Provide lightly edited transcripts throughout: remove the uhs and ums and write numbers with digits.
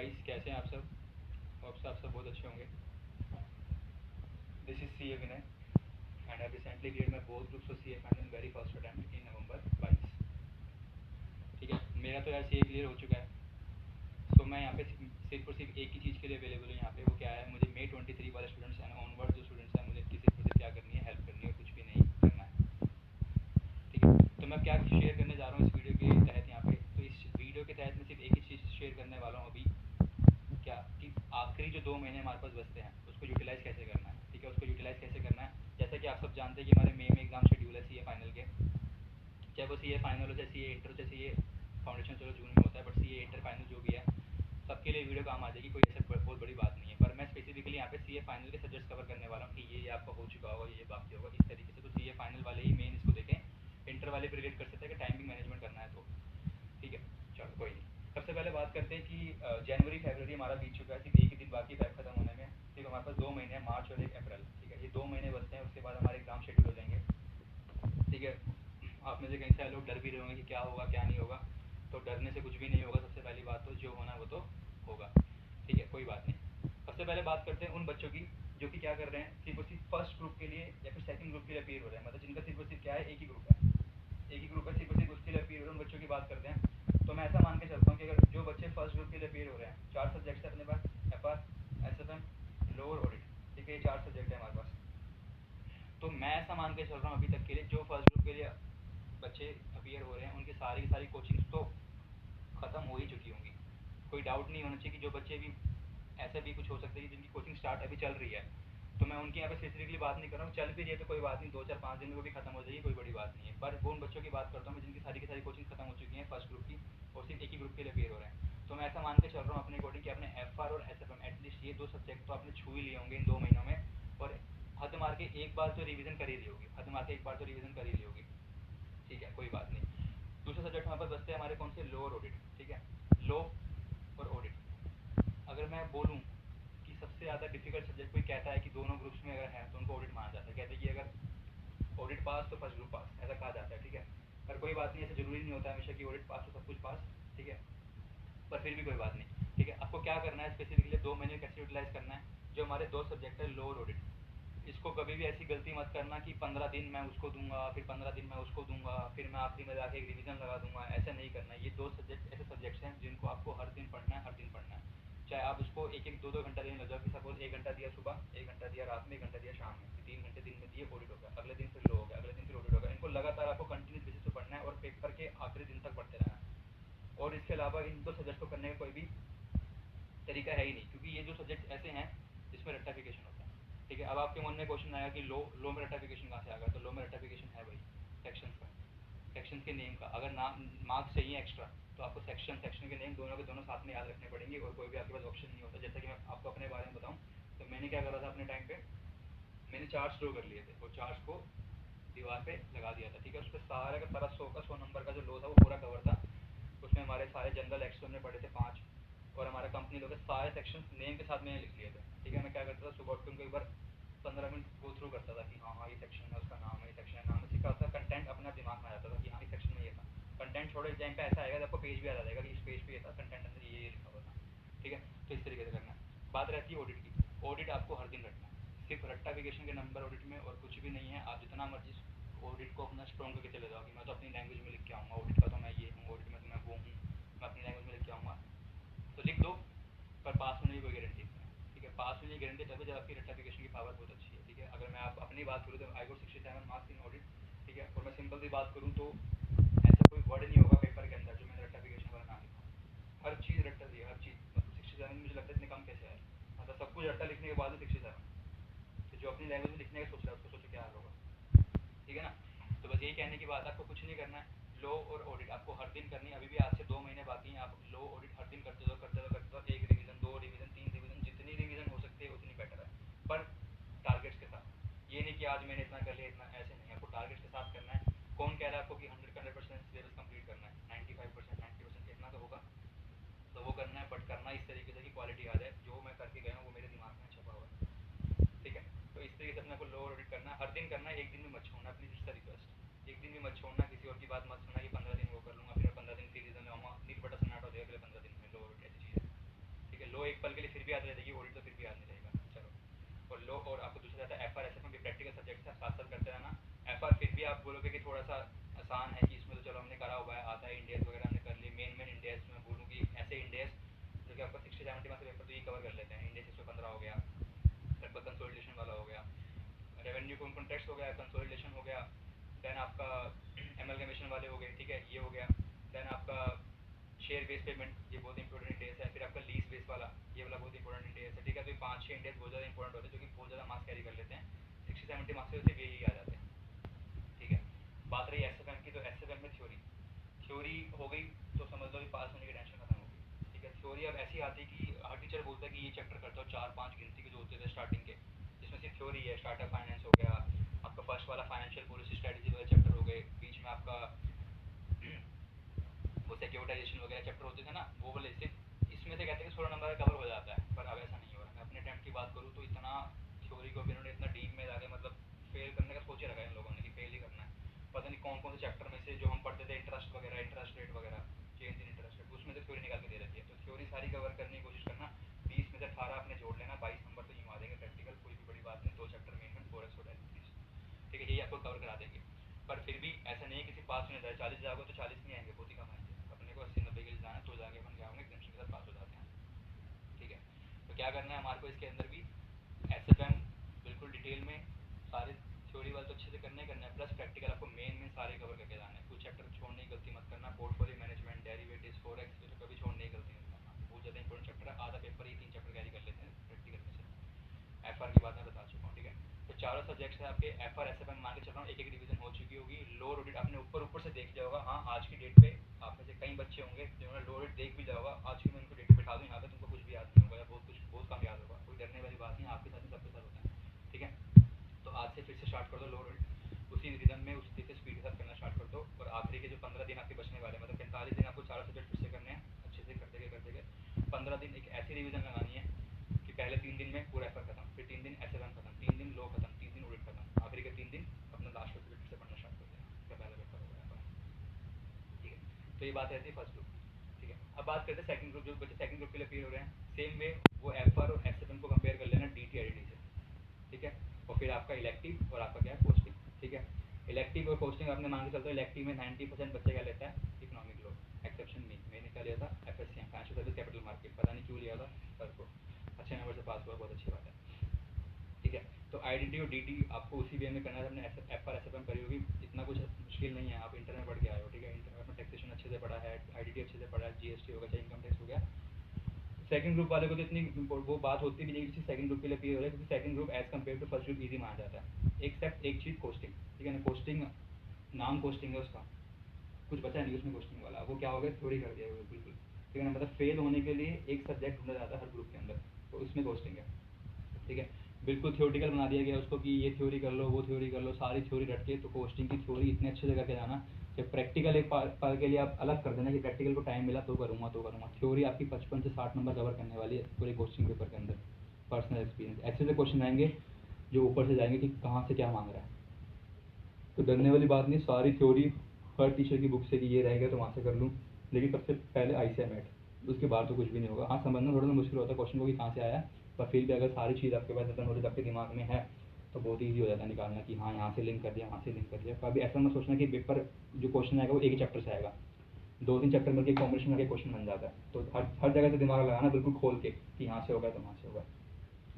Guys, कैसे हैं आप सब? होप से आप सब बहुत अच्छे होंगे। This is C A Vinay and I recently clear my both groups of C A final very first attempt in November 22। ठीक है, मेरा तो यार सी ए क्लियर हो चुका है। सो मैं यहाँ पे सिर्फ और सिर्फ एक ही चीज़ के लिए अवेलेबल हूँ यहाँ पे। वो क्या है, मुझे May 23 वाले स्टूडेंट्स एंड ऑनवर्ड जो स्टूडेंट्स हैं, मुझे इनकी सिर्फ और सिर्फ क्या करनी है, हेल्प करनी है और कुछ भी नहीं करना है। ठीक है, तो मैं क्या शेयर करने जा रहा हूँ इस वीडियो के तहत यहाँ पे। तो इस वीडियो के तहत मैं सिर्फ एक ही चीज़ शेयर करने वाला हूँ अभी, क्या कि आखिरी जो 2 महीने हमारे पास बचते हैं उसको यूटिलाइज़ कैसे करना है। ठीक है, उसको यूटिलाइज़ कैसे करना है। जैसा कि आप सब जानते हैं कि हमारे मई में एग्ज़ाम शेड्यूल है सी ए फाइनल के। चाहे वो सी ए फाइनल हो, चाहे सी ए इंटर हो, चाहे सी ए फाउंडेशन चलो जून में होता है, but C A inter final जो भी है सबके लिए वीडियो काम आ जाएगी। कोई ऐसे बहुत बड़ी बात नहीं है। पर मैं स्पेसिफिकली यहाँ पे सी ए फाइनल के सब्जेक्ट्स कवर करने वाला हूँ कि ये आपका हो चुका होगा, ये बाकी होगा, इस तरीके से। तो सी ए फाइनल वाले ही मेन इसको देखें, इंटर वाले भी रिलेट कर सकते हैं कि टाइमिंग मैनेजमेंट करना है तो। ठीक है, चलो कोई नहीं। सबसे पहले बात करते हैं कि जनवरी फरवरी हमारा बीत चुका है, सिर्फ एक ही दिन बाकी फैब खत्म होने में। ठीक है, हमारे पास 2 महीने हैं, मार्च और 1 अप्रैल। ठीक है, ये 2 महीने बचते हैं, उसके बाद हमारे एग्जाम शेड्यूल हो जाएंगे। ठीक है, आप में से कई सारे लोग डर भी रहे होंगे कि क्या होगा क्या नहीं होगा। तो डरने से कुछ भी नहीं होगा। सबसे पहली बात तो जो होना वो तो होगा। ठीक है, कोई बात नहीं। सबसे पहले बात करते हैं उन बच्चों की जो कि क्या कर रहे हैं, सिर्फ और सिर्फ फर्स्ट ग्रुप के लिए या फिर सेकंड ग्रुप के लिए अपीयर हो रहे हैं। मतलब जिनका सिर्फ और सिर्फ क्या है, एक ही ग्रुप है, एक ही ग्रुप है, सिर्फ और सिर्फ उसके लिए अपीयर हो रहे हैं। उन बच्चों की बात करते हैं। तो मैं ऐसा मान के चलता हूँ कि अगर जो बच्चे फर्स्ट ग्रुप के लिए अपीयर हो रहे हैं, 4 सब्जेक्ट्स है अपने पास, F R, S F M, lower audit. ठीक है, ये 4 सब्जेक्ट है हमारे पास। तो मैं ऐसा मान के चल रहा हूँ अभी तक के लिए जो फर्स्ट ग्रुप के लिए बच्चे अपीयर हो रहे हैं उनकी सारी की सारी कोचिंग्स तो ख़त्म हो ही चुकी होंगी। कोई डाउट नहीं होना चाहिए कि जो बच्चे भी ऐसे भी कुछ हो सकते हैं जिनकी कोचिंग स्टार्ट अभी चल रही है, तो मैं उनकी यहाँ पे स्पेसिफिकली बात नहीं कर रहा हूँ। चल भी रही है तो कोई बात नहीं, 2 4 5 दिन में वो भी खत्म हो जाएगी, कोई बड़ी बात नहीं है। पर वो उन बच्चों की बात करता हूँ मैं जिनकी सारी की सारी कोचिंग खत्म हो चुकी है फर्स्ट ग्रुप की, और सिर्फ एक ही ग्रुप के लिए अपीयर हो रहे हैं। तो मैं ऐसा मान के चल रहा हूँ अपने अकॉर्डिंग कि अपने एफ आर और एस एफ एम एटलीस्ट ये 2 सब्जेक्ट तो आपने छू ही लिए होंगे इन 2 महीनों में। और हद मार के एक बार तो रिवीजन कर ही ली होगी, हद मार के एक बार तो रिवीजन कर ही ली होगी। ठीक है, कोई बात नहीं। दूसरे सब्जेक्ट हमारे पास बचते हैं हमारे कौन से, लोअर ऑडिट। ठीक है, लो और ऑडिट। अगर मैं बोलूँ कि सबसे ज़्यादा डिफिकल्ट सब्जेक्ट, कोई कहता है कि दोनों ग्रुप्स में अगर है तो उनको ऑडिट माना जाता है। कहते हैं कि अगर ऑडिट पास तो फर्स्ट ग्रुप पास, ऐसा कहा जाता है। ठीक है, पर कोई बात नहीं, ऐसा जरूरी नहीं होता हमेशा कि ऑडिट पास तो सब कुछ पास। ठीक है, पर फिर भी कोई बात नहीं। ठीक है, आपको क्या करना है स्पेसिफिकली 2 महीने कैसे यूटिलाइज करना है। जो हमारे 2 सब्जेक्ट है लोअर ऑडिट, इसको कभी भी ऐसी गलती मत करना कि 15 दिन मैं उसको दूंगा, फिर 15 दिन मैं उसको दूंगा, फिर मैं आखिरी में जाके एक रिवीजन लगा दूंगा। ऐसा नहीं करना है। ये 2 सब्जेक्ट ऐसे सब्जेक्ट्स हैं जिनको आपको हर दिन पढ़ना है, हर दिन पढ़ना है। चाहे आप उसको एक एक 2 2 घंटा देने लग जाओ कि सपोज 1 घंटा दिया सुबह, 1 घंटा दिया रात में, 1 घंटा दिया शाम में, 3 घंटे दिन में दिए, ऑडिट हो गया। अगले दिन फिर लो हो गया, अगले दिन फिर ऑडिट हो गया। इनको लगातार आपको कंटिन्यूस बेसिस पे पढ़ना है और पेपर के आखिरी दिन तक पढ़ते रहना है। और इसके अलावा इन 2 सब्जेक्ट को करने का कोई भी तरीका है ही नहीं, क्योंकि ये जो सब्जेक्ट ऐसे हैं जिसमें रट्टाफिकेशन होता है। ठीक है, अब आपके मन में क्वेश्चन आएगा कि लो में रट्टाफिकेशन कहाँ से आ गया। तो लो में रट्टाफिकेशन है भाई सेक्शंस का, सेक्शंस के नेम का। अगर नाम मार्क्स चाहिए एक्स्ट्रा तो आपको सेक्शन के नेम दोनों के दोनों साथ में याद रखने पड़ेंगे, और कोई भी आपके पास ऑप्शन नहीं होता। जैसे कि मैं आपको अपने बारे में बताऊँ, तो मैंने क्या करा था अपने टाइम पे, मैंने चार्ट्स ड्रॉ कर लिए थे और चार्ट्स को दीवार पे लगा दिया था। ठीक है, उस पर सारे का सारा 100 नंबर का जो लो था वो पूरा कवर था। उसमें हमारे सारे जनरल एक्ट्स हमने पढ़े थे 5, और हमारा कंपनी लोग के सारे सेक्शन नेम के साथ मैंने लिख लिए थे। ठीक है, मैं क्या करता था, सुबह उठ के उनको एक बार 15 मिनट गो थ्रू करता था कि हाँ हाँ ये सेक्शन है, उसका नाम है, ये सेक्शन है, नाम है। सीखा था, कंटेंट अपना दिमाग में आ जाता था कि हाँ इस सेक्शन में ये था। कंटेंट छोड़ो, टाइम पे ऐसा आएगा तो आपको पेज भी याद आ जाएगा कि इस पेज पे ये था, कंटेंट अंदर ये लिखा हुआ था। ठीक है, तो इस तरीके से करना है। बात रहती है ऑडिट की। ऑडिट आपको हर दिन रखना है, सिर्फ रट्टाफिकेशन के नंबर ऑडिट में और कुछ भी नहीं है। आप जितना मर्जी ऑडिट को अपना स्ट्रॉन्ग करके चले जाओ कि मैं तो अपनी लैंग्वेज में लिख के आऊँगा, ऑडिट का तो मैं ये हूँ, ऑडिट में तो मैं वो हूँ, मैं अपनी लैंग्वेज में लिख के आऊँगा। तो लिख दो, पर पास होने की कोई गारंटी नहीं है। ठीक है, पास होने की गारंटी तभी जब आपकी रट्टाफिकेशन की पावर बहुत अच्छी है। ठीक है, अगर मैं आप अपनी बात करूँ तो I got 67 marks in audit. ठीक है, और मैं सिंपल सी बात करूँ तो ऐसा कोई वर्ड नहीं होगा पेपर के अंदर जो मैंने रट्टाफिकेशन वाला ना लिखा। हर चीज़ रट्टा दी है, हर चीज़। मतलब 67 मुझे लगता है इतने कम कैसे आए, मतलब सब कुछ रट्टा लिखने के बाद में 67। तो जो अपनी लैंग्वेज में लिखने का सोच रहा है उसको सोचो क्या हाल होगा। ठीक है ना। तो बस यही कहने की बात, आपको कुछ नहीं करना है। लो और ऑडिट आपको हर दिन करनी है। अभी भी आज से 2 महीने बाकी हैं, आप लो ऑडिट हर दिन करते जाओ, करते जाओ, करते जाओ। 1 रिवीजन, 2 रिवीजन, 3 रिवीजन, जितनी रिवीजन हो सकती है उतनी बेटर है, पर टारगेट्स के साथ। ये नहीं कि आज मैंने इतना कर लिया, इतना, ऐसे नहीं। आपको टारगेट्स के साथ करना है। कौन कह रहा है आपको कि 100% सिलेबस कंप्लीट करना है, 95%, 90% इतना तो होगा, तो वो करना है। बट करना इस तरीके से कि क्वालिटी आ जाए। जो मैं करके गया हूँ वो मेरे दिमाग में छपा हुआ है। ठीक है, तो इस तरीके से अपने को लो ऑडिट करना है, हर दिन करना है। एक दिन भी मत छोड़ना, प्लीज इसका रिक्वेस्ट। एक दिन भी मत छोड़ना, किसी और की बात मत सुनना कि 15 दिन वो कर लूँगा, फिर 15 दिन फिर रीजन लाऊंगा, नीट बटा सन्नाटा हो जाएगा अगले 15 दिन में। लो ऑडिट ऐसी चीज़ है। ठीक लो एक पल के लिए फिर भी याद रह जाएगी, ऑडिट तो फिर भी याद नहीं रहेगा। चलो, और लो और आपको दूसरा आता है एफ आर एस एफ में भी प्रैक्टिकल सब्जेक्ट है, साथ साथ करते रहना। एफ आर फिर भी आप बोलोगे कि थोड़ा सा आसान है कि इसमें तो चलो हमने करा हुआ है, आता है, इंडियस वगैरह हमने कर लिए। मेन इंडियस में बोलूँ कि ऐसे इंडियस जो कि आपका 60-70 मार्क्स पेपर तो ये कवर कर लेते हैं। इंडियस 115 हो गया, लगभग कंसोलिडेशन वाला हो गया, रेवेन्यू कॉन्ट्रैक्ट्स हो गया, कंसोलिडेशन हो गया, देन आपका एमलगमेशन वाले हो गए, ठीक है, ये हो गया। देन आपका शेयर बेस पेमेंट, ये बहुत इंपॉर्टेंट इंडेक्स है। फिर आपका लीज बेस वाला, ये वाला बहुत इंपॉर्टेंट इंडेक्स है, ठीक है। तो ये 5-6 इंडेक्स बहुत ज़्यादा इंपॉर्टेंट होते हैं, जो कि बहुत ज़्यादा मार्क्स कैरी कर लेते हैं। 60-70 मार्क्स से सिर्फ यही आ जाते हैं, ठीक है। बात रही एस एफ एम की, तो एस एफ एम में थ्योरी हो गई तो समझ लो कि पास होने की टेंशन खत्म हो गई, ठीक है। थ्योरी अब ऐसी आती है कि हर टीचर बोलता है कि ये चैप्टर करता हो, 4-5 गिनती के जो होते थे स्टार्टिंग के, जिसमें सिर्फ थ्योरी है। स्टार्टअप फाइनेंस हो गया, आपका फर्स्ट वाला फाइनेंशियल पॉलिसी स्ट्रेटजी वाले चैप्टर हो गए, बीच में आपका वो सिक्योरिटाइजेशन वगैरह चैप्टर होते थे ना, वो वाले सिर्फ इसमें से कहते हैं कि 16 नंबर कवर हो जाता है, पर अब ऐसा नहीं हो रहा। मैं अपने अटेम्प्ट की बात करूँ तो इतना थ्योरी को भी इन्होंने इतना डीप में जाके मतलब फेल करने का सोच ही रखा है इन लोगों ने कि फेल ही करना है। पता नहीं कौन कौन से चैप्टर में से जो हम पढ़ते थे, इंटरेस्ट वगैरह, इंटरेस्ट रेट वगैरह, चेंज इन इंटरेस्ट रेट, उसमें से थ्योरी निकाल के दे रखी है। तो थ्योरी सारी कवर करने की कोशिश करना। 20 में से 18 आपने जोड़ लेना, 22 नंबर तो यूँ आ देंगे प्रैक्टिकल, कोई भी बड़ी बात नहीं। 2 चैप्टर मेन में, फोरेक्स और डेरिवेटिव्स, ठीक है, यही आपको कवर करा देंगे। पर फिर भी ऐसा नहीं है किसी पास होने जाए। 40 जाओगे तो 40 नहीं आएंगे, बहुत ही कम आएंगे। अपने को 80-90 के लिए जाना है, तो जाके अपन क्या होंगे, एग्जामिशन के साथ पास हो जाते हैं, ठीक है। तो क्या करना है हमारे को इसके अंदर भी, एस एफ एम बिल्कुल डिटेल में सारे थ्योरी वाले तो अच्छे से करना ही करना है, प्लस प्रैक्टिकल आपको मेन सारे कवर करके जाना है। कुछ चैप्टर छोड़ने की गलती मत करना। पोर्टफोलियो मैनेजमेंट, डेरिवेटिव्स, फोरेक्स, ये तो कभी छोड़ने की गलती मत करना, बहुत ज़्यादा इंपॉर्टेंट चैप्टर है। आधा पेपर ही 3 चैप्टर कैरी कर लेते हैं प्रैक्टिकल में से। एफ आर की बात मैं बता चुका हूँ, ठीक है। तो चारों सब्जेक्ट्स है आपके। F R S F M मान के चल रहा हूँ, एक एक डिवीजन हो चुकी होगी। लो ऑडिट आपने ऊपर ऊपर से देख लिया होगा। हाँ, आज की डेट पे आप में से कई बच्चे होंगे जिन्होंने लो ऑडिट देख भी लिया होगा। आज की मैं उनको डेट बैठा दूँ यहाँ पे, तुमको कुछ भी याद नहीं होगा या बहुत कुछ बहुत कम याद होगा। कोई डरने वाली बात नहीं, आपके साथ ही सबके साथ होता है, ठीक है। तो आज से फिर से स्टार्ट कर दो लो ऑडिट, उसी रिदम में उसी से स्पीड के साथ करना स्टार्ट कर दो। और आखिरी के जो 15 दिन आपके बचने वाले, मतलब 45 दिन आपको चारों सब्जेक्ट फिर से करने हैं, अच्छे से करते गए 15 दिन एक ऐसी रिविजन लगानी है कि पहले 3 दिन में पूरा एफर खत्म, फिर 3 दिन एस एफ एम खत्म, 3 दिन लो खत्म, 3 दिन ऑडिट खत्म, आखिरी के 3 दिन अपना लास्ट सब्जेक्ट से पढ़ना स्टार्ट कर देना। इसका पहला पेपर हो गया, ठीक है। तो ये बात रहती है फर्स्ट ग्रुप, ठीक है। अब बात करते हैं सेकंड ग्रुप। जो बच्चे सेकंड ग्रुप के लिए क्लियर हो रहे हैं, सेम वे वो एफ आर और एस एफ एम को कंपेयर कर लेना डी टी आई डी से, ठीक है। और फिर आपका इलेक्टिव और आपका क्या है, पोस्टिंग, ठीक है। इलेक्टिव और पोस्टिंग आपने मान के चलते हो, इलेक्टिव में 90% बच्चे क्या लेता है, इकोनॉमिक लो, एक्सेप्शन में मैंने क्या लिया था, F S C M, financial service capital market, पता नहीं क्यों लिया था सर को, अच्छे नंबर से पास हुआ, बहुत अच्छी बात है, ठीक है। तो आई डी टी और डी टी आपको उसी वे में करना है। अपने F R S F M करी होगी, इतना कुछ मुश्किल नहीं है, आप इंटर में पढ़ के आए हो, ठीक है। इंटर में टैक्सेशन अच्छे से पढ़ा है, आई डी टी अच्छे से पढ़ा है, जी एस टी हो गया, चाहे इनकम टैक्स हो गया। सेकंड ग्रुप वाले को तो इतनी वो बात होती भी नहीं कि सेकंड ग्रुप के लिए क्लियर हो रहा है, क्योंकि second group as compare to first group easy माना जाता है। एक्सेप्ट एक चीज़, कोस्टिंग, ठीक है ना। कोस्टिंग नाम कोस्टिंग है उसका, कुछ बचा नहीं उसमें कोस्टिंग वाला, वो क्या हो गया, थ्योरी कर दिया है बिल्कुल, ठीक है ना। मतलब फेल होने के लिए एक सब्जेक्ट ढूंढा जाता है हर ग्रुप के अंदर, तो उसमें कोस्टिंग है, ठीक है। बिल्कुल थ्योरेटिकल बना दिया गया उसको कि ये थ्योरी कर लो, वो थ्योरी कर लो, सारी थ्योरी रट के। तो कोस्टिंग की थ्योरी इतने अच्छे से करके जाना कि प्रैक्टिकल एक पल के लिए आप अलग कर देना कि प्रैक्टिकल को टाइम मिला तो करूँगा तो करूँगा। थ्योरी आपकी 55 से 60 नंबर कवर करने वाली है पूरे कोस्टिंग पेपर के अंदर। पर्सनल एक्सपीरियंस ऐसे से क्वेश्चन आएंगे जो ऊपर से जाएंगे कि कहाँ से क्या मांग रहा है। तो डरने वाली बात नहीं, सारी थ्योरी हर टीचर की बुक से कि ये रहेगा तो वहाँ से कर लूँ, लेकिन सबसे पहले आई से एट, उसके बाद तो कुछ भी नहीं होगा। हाँ, समझना थोड़ा सा मुश्किल होता है क्वेश्चन को कि कहाँ से आया, पर फिर भी अगर सारी चीज़ आपके पास ज़्यादा नॉलेज आपके दिमाग में है तो बहुत ईजी हो जाता है निकालना कि हाँ यहाँ से लिंक कर दिया, वहाँ से लिंक कर दिया। कभी ऐसा मत सोचना कि पेपर जो क्वेश्चन आएगा वो एक ही चैप्टर से आएगा, 2-3 चैप्टर मिलकर कॉम्बिनेशन करके क्वेश्चन बन जाता है। तो हर जगह से दिमाग लगाना बिल्कुल खोल के कि यहाँ से होगा तो वहाँ से होगा,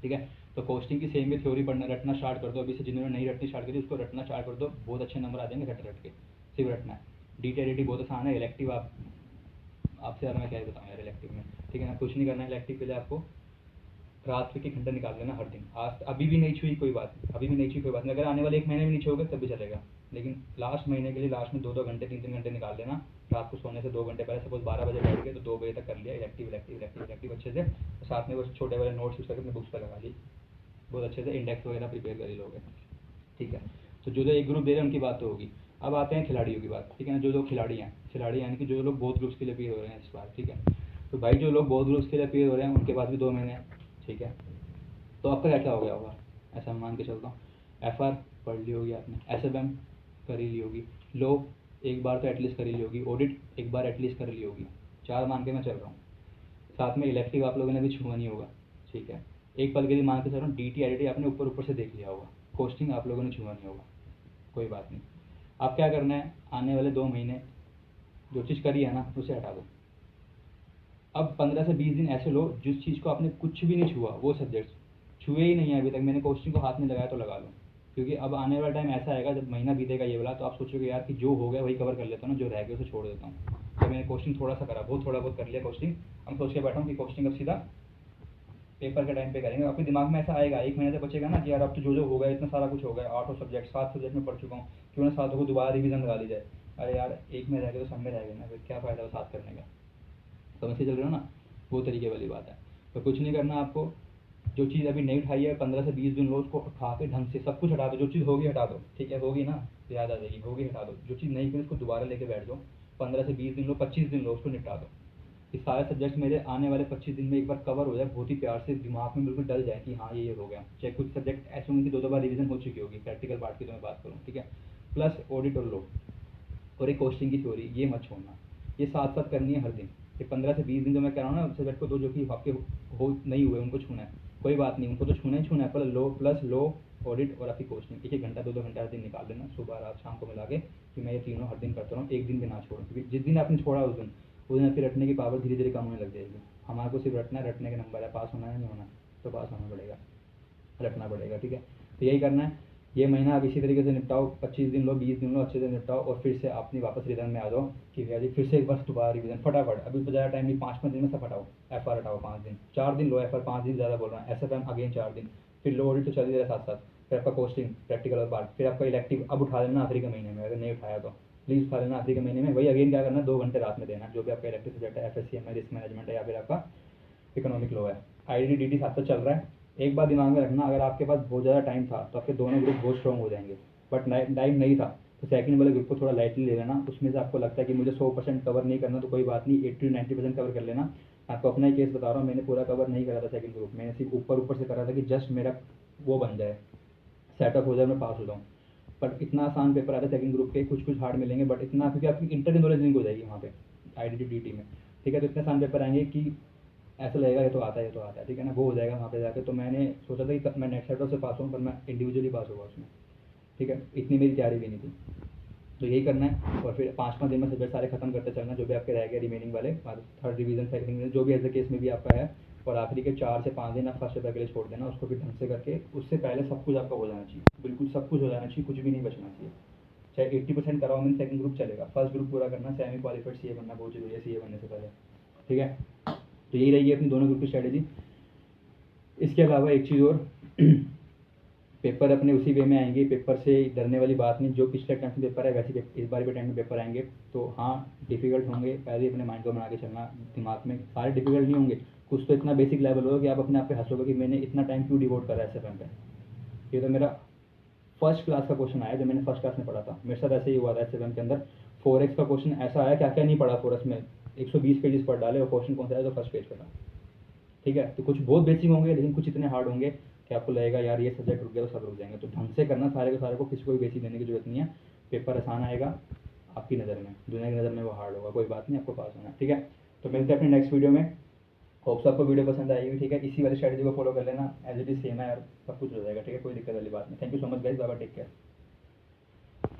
ठीक है। तो कोस्टिंग की सेम में थ्योरी पढ़ना रटना स्टार्ट कर दो अभी से। जिन्होंने नहीं रटनी स्टार्ट करी उसको रटना स्टार्ट कर दो, बहुत अच्छे नंबर आ जाएंगे रट के, सिर्फ रटना है। डी टी बहुत आसान है। इलेक्टिव आपसे यार मैं क्या ही बताऊँ यार इलेक्टिव में, ठीक है ना। कुछ नहीं करना है इलेक्टिव के लिए, आपको रात के घंटे निकाल लेना हर दिन। आज अभी भी नहीं छुई कोई बात नहीं, अभी भी नहीं छुई कोई बात नहीं, अगर आने वाले 1 महीने में नहीं छुओगे तब भी चलेगा, लेकिन लास्ट महीने के लिए लास्ट में 2-2 घंटे 3-3 घंटे निकाल लेना। रात को सोने से 2 घंटे पहले, सपोज 12 बजे बैठ गए तो 2 बजे तक कर लिया इलेक्टिव अच्छे से। साथ में वो छोटे वाले नोट्स यूज करके अपने बुक्स पर लगा ली, बहुत अच्छे से इंडेक्स वगैरह प्रिपेयर कर ही लोगे, ठीक है। तो जो एक ग्रुप दे रहे हैं उनकी बात तो होगी। अब आते हैं खिलाड़ियों की बात, ठीक है ना। जो खिलाड़ी यानी कि जो लोग बोथ ग्रुप्स के लिए क्लियर हो रहे हैं इस बार, ठीक है। तो भाई जो लोग बोथ ग्रुप्स के लिए क्लियर हो रहे हैं उनके पास भी 2 महीने हैं, ठीक है। तो आपका क्या क्या हो गया होगा, ऐसा मान के चलता हूँ। एफ आर पढ़ ली होगी आपने, एस एफ एम कर ही ली होगी, लो एक बार तो एटलीस्ट कर ही ली होगी, ऑडिट एक बार एटलीस्ट कर ली होगी, 4 मान के मैं चल रहा हूँ। साथ में इलेक्टिव आप लोगों ने भी छुआ नहीं होगा, ठीक है। एक पल के लिए मान के चल रहा हूँ, D T I D T आपने ऊपर ऊपर से देख लिया होगा, कोस्टिंग आप लोगों ने छुआ नहीं होगा, कोई बात नहीं। अब क्या करना है, आने वाले 2 महीने जो चीज़ करी है ना उसे हटा दो। अब 15 से 20 दिन ऐसे लो जिस चीज़ को आपने कुछ भी नहीं छुआ, वो सब्जेक्ट छुए ही नहीं है अभी तक, मैंने कोस्टिंग को हाथ में लगाया तो लगा लो। क्योंकि अब आने वाला टाइम ऐसा आएगा जब महीना बीतेगा ये वाला, तो आप सोचोगे यार कि जो हो गया वही कवर कर लेता हूँ ना, जो रह गया उसे छोड़ देता हूँ। तो मैंने कोस्टिंग थोड़ा सा करा, बहुत थोड़ा बहुत कर लिया कोस्टिंग। हम सोच के बैठा हूँ कि कोस्टिंग अब सीधा पेपर के टाइम पे करेंगे। आपके दिमाग में ऐसा आएगा, एक महीने तक बचेगा ना कि यार अब तो जो हो गया, इतना सारा कुछ हो गया, 8 सब्जेक्ट 7 सब्जेक्ट में पढ़ चुका हूँ, क्यों ना 7 को दोबारा रिवीजन लगा ली जाए। अरे यार एक में रह गया तो सब में रह गया ना, फिर क्या फ़ायदा वो 7 करने का। समझ के चल रहे हो ना, वो तरीके वाली बात है। तो कुछ नहीं करना आपको, जो चीज़ अभी नहीं उठाई है 15 से 20 दिन लो, उसको उठा के ढंग से सब कुछ हटा दो, जो चीज़ होगी हटा दो, ठीक है, होगी ना तो याद आ जाएगी, होगी हटा दो, जो चीज़ नहीं की उसको दोबारा लेके बैठ जाओ। 15 से 20 दिन लो, 25 दिन लो, उसको निपटा दो। ये सारे सब्जेक्ट्स मेरे आने वाले 25 दिन में एक बार कवर हो जाए, बहुत ही प्यार से दिमाग में बिल्कुल डल जाए कि हाँ ये हो गया। चाहे कुछ सब्जेक्ट ऐसे होंगे कि 2 बार रिवीजन हो चुकी होगी, प्रैक्टिकल पार्ट की तो मैं बात करूँ, ठीक है। प्लस ऑडिट और लो और एक कोस्टिंग की थ्योरी, ये मत छोड़ना, ये साथ साथ करनी है हर दिन। ये 15 से 20 दिन जो मैं कह रहा हूँ ना, सब्जेक्ट को दो जो कि आपके हो नहीं हुए उनको छूना है, कोई बात नहीं, उनको तो छूना ही छूना है, प्लस लो ऑडिट और आपकी कोस्टिंग, 1-1 घंटा 2-2 घंटा हर दिन निकाल लेना, सुबह रात शाम को मिला के, कि मैं ये तीनों हर दिन करता रहूँ, एक दिन भी ना छोड़ूँ। क्योंकि जिस दिन आपने छोड़ा उस दिन आपकी रटने की पावर धीरे धीरे कम होने लग जाएगी। हमारे को सिर्फ रटना है, रटने के नंबर है, पास होना है नहीं होना, तो पास होना पड़ेगा, रखना पड़ेगा, ठीक है। तो यही करना है, ये महीना आप इसी तरीके से निपटाओ, 25 दिन लो, 20 दिन लो, अच्छे से निपटाओ, और फिर से अपनी वापस रिदम में आ जाओ कि भैया जी फिर से एक बार दोबारा रिवीजन फटाफट। अभी तो ज़्यादा टाइम नहीं, 5-5 दिन में सब हटाओ। एफ आर हटाओ 5 दिन, 4 दिन लो एफ आर, 5 दिन ज़्यादा बोल रहा है, एस एफ एम अगेन 4 दिन, फिर लो ऑडिट तो चल ही रहा साथ साथ, फिर आपका कोस्टिंग प्रैक्टिकल और पार्ट, फिर आपका इलेक्टिव अब उठा लेना आखिरी के महीने में, अगर नहीं उठाया तो प्लीज़ उठा लेना आखिरी के महीने में। वही अगेन क्या करना, 2 घंटे रात में देना, जो भी आपका इलेक्टिव सब्जेक्ट है, एफ एस सी एम है, रिस्क मैनेजमेंट है, या फिर आपका इकोनॉमिक लॉ है, आई डी डी टी साथ साथ चल रहा है। एक बात दिमाग में रखना, अगर आपके पास बहुत ज़्यादा टाइम था तो आपके दोनों ग्रुप बहुत स्ट्रॉन्ग हो जाएंगे, बट टाइम नहीं था तो सेकंड वाले ग्रुप को थोड़ा लाइटली ले लेना। उसमें से आपको लगता है कि मुझे 100% कवर नहीं करना तो कोई बात नहीं, 80-90% कवर कर लेना। आपको अपना ही केस बता रहा हूँ, मैंने पूरा कवर नहीं करा था सेकंड ग्रुप, मैंने सिर्फ ऊपर ऊपर से करा था कि जस्ट मेरा वो बन जाए, सेटअप हो जाए, मैं पास हो जाऊँ। बट इतना आसान पेपर आता है सेकंड ग्रुप के, कुछ कुछ हार्ड मिलेंगे, बट इतना क्योंकि आपकी इंटर की नॉलेज लिंक हो जाएगी वहाँ पे आईडीटी में, ठीक है। तो इतने आसान पेपर आएंगे कि ऐसा लगेगा ये तो आता है, ये तो आता है, ठीक है ना, वो हो जाएगा वहाँ पे जाके। तो मैंने सोचा था कि मैं नेट सेटअप से पास हूँ, पर मैं इंडिविजुअली पास होगा उसमें, ठीक है, इतनी मेरी तैयारी भी नहीं थी। तो यही करना है, और फिर 5-5 दिन में सब्जेक्ट सारे खत्म करते चलना, जो भी आपके रह गए रिमेनिंग वाले, थर्ड डिवीजन सेकंड डिवीजन जो भी एज केस में भी आपका है। और आखिरी के 4 से 5 दिन आप फर्स्ट पेपर के लिए छोड़ देना, उसको भी ढंग से करके, उससे पहले सब कुछ आपका हो जाना चाहिए, बिल्कुल सब कुछ हो जाना चाहिए, कुछ भी नहीं बचना चाहिए। चाहे 80% कराओ मैंने, सेकंड ग्रुप चलेगा, फर्स्ट ग्रुप पूरा करना, सेमी क्वालिफाइड सीए बनना बहुत जरूरी है सीए बनने से पहले, ठीक है। तो यही रहेगी अपनी दोनों ग्रुप की स्ट्रैटेजी। इसके अलावा एक चीज़ और, पेपर अपने उसी वे में आएंगे, पेपर से डरने वाली बात नहीं, जो पिछले टाइम में पेपर है वैसे इस बार भी टाइम में पेपर आएंगे। तो हाँ डिफिकल्ट होंगे, पहले ही अपने माइंड को बना के चलना, दिमाग में सारे डिफिकल्ट नहीं होंगे, कुछ तो इतना बेसिक लेवल होगा कि आप अपने आप पे हंसोगे कि मैंने इतना टाइम क्यों डिवोट करा है एस पे। ये तो मेरा फर्स्ट क्लास का क्वेश्चन आया जो मैंने फर्स्ट क्लास में पढ़ा था, मेरे साथ ऐसे ही हुआ था एस के अंदर। 4x का क्वेश्चन ऐसा आया, क्या क्या नहीं पढ़ा 4x में, 120 पेजेस पढ़ डाले और क्वेश्चन कौन सा आया, तो फर्स्ट पेज का था, ठीक है। तो कुछ बहुत बेसिक होंगे लेकिन कुछ इतने हार्ड होंगे कि आपको लगेगा यार ये सब्जेक्ट रुक गया तो सब रुक जाएंगे। तो ढंग से करना सारे के सारे को, किसी को भी बेसिक देने की जरूरत नहीं है। पेपर आसान आएगा आपकी नज़र में, दुनिया की नज़र में वो हार्ड होगा, कोई बात नहीं, आपको पास होना है, ठीक है। तो मिलते हैं अपने नेक्स्ट वीडियो में, होप्स आपको वीडियो पसंद आई हुई, ठीक है। इसी वाली स्ट्रेटजी को फॉलो कर लेना, एज इट इज सेम है और सब कुछ हो जाएगा, ठीक है, कोई दिक्कत वाली बात नहीं। Thank you so much guys, bye bye, take care.